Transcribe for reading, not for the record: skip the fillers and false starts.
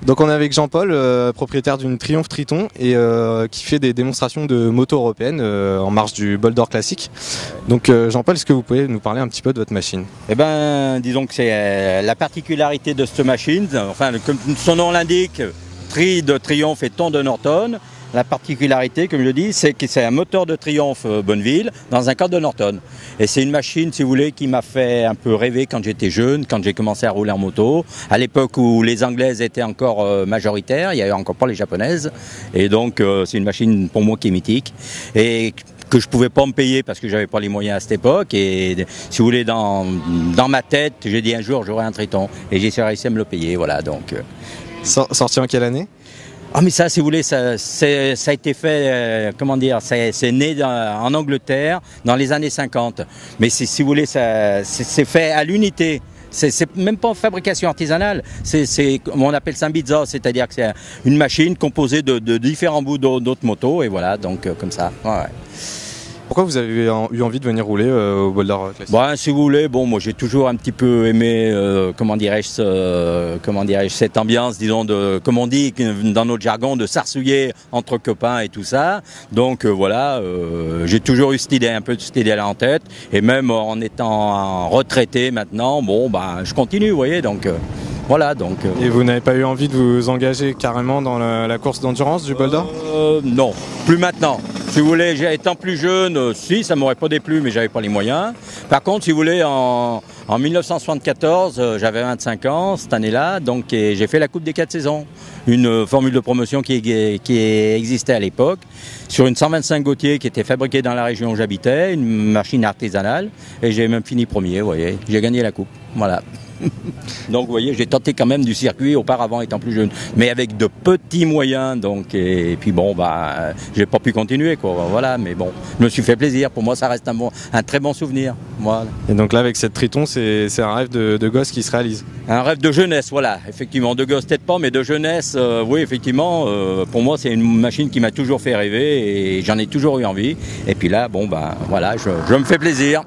Donc on est avec Jean-Paul, propriétaire d'une Triumph Triton et qui fait des démonstrations de moto européennes en marge du Bol d'Or classique. Donc Jean-Paul, est-ce que vous pouvez nous parler un petit peu de votre machine? Eh ben, disons que c'est la particularité de cette machine, enfin comme son nom l'indique, Tri de Triumph et Ton de Norton. La particularité, comme je dis, c'est que c'est un moteur de Triumph Bonneville dans un cadre de Norton. Et c'est une machine, si vous voulez, qui m'a fait un peu rêver quand j'étais jeune, quand j'ai commencé à rouler en moto. À l'époque où les Anglaises étaient encore majoritaires, il n'y avait encore pas les Japonaises. Et donc, c'est une machine pour moi qui est mythique. Et que je pouvais pas me payer parce que j'avais pas les moyens à cette époque. Et si vous voulez, dans ma tête, j'ai dit un jour j'aurai un Triton. Et j'ai réussi à me le payer, voilà. Donc, Sorti en quelle année? ah mais ça, si vous voulez, ça a été fait, comment dire, c'est né en Angleterre dans les années 50. Mais si vous voulez, c'est fait à l'unité. C'est même pas en fabrication artisanale, on appelle ça un bizza, c'est-à-dire que c'est une machine composée de différents bouts d'autres motos, et voilà, donc comme ça. Ouais. Pourquoi vous avez eu envie de venir rouler au Bol d'Or classique? Bon, si vous voulez, bon, moi j'ai toujours un petit peu aimé, comment dirais-je, cette ambiance, disons, comme on dit dans notre jargon, de s'arsouiller entre copains et tout ça. Donc voilà, j'ai toujours eu cette idée, un peu de cette idée-là en tête. Et même en étant retraité maintenant, bon, bah, je continue, vous voyez, donc. Voilà, donc. Et vous n'avez pas eu envie de vous engager carrément dans la course d'endurance du Bol d'Or? Non, plus maintenant. Si vous voulez, étant plus jeune, si, ça m'aurait pas déplu, mais j'avais pas les moyens. Par contre, si vous voulez, en 1974, j'avais 25 ans, cette année-là, donc j'ai fait la Coupe des 4 saisons. Une formule de promotion qui existait à l'époque, sur une 125 Gautier qui était fabriquée dans la région où j'habitais, une machine artisanale, et j'ai même fini premier, vous voyez. J'ai gagné la Coupe, voilà. Donc vous voyez, j'ai tenté quand même du circuit auparavant étant plus jeune, mais avec de petits moyens, donc et puis bon bah j'ai pas pu continuer quoi, voilà, mais bon, je me suis fait plaisir, pour moi ça reste un très bon souvenir. Voilà. Et donc là avec cette Triton, c'est un rêve de gosse qui se réalise. Un rêve de jeunesse, voilà, effectivement, de gosse peut-être pas, mais de jeunesse, oui effectivement, pour moi c'est une machine qui m'a toujours fait rêver et j'en ai toujours eu envie. Et puis là, bon bah voilà, je me fais plaisir.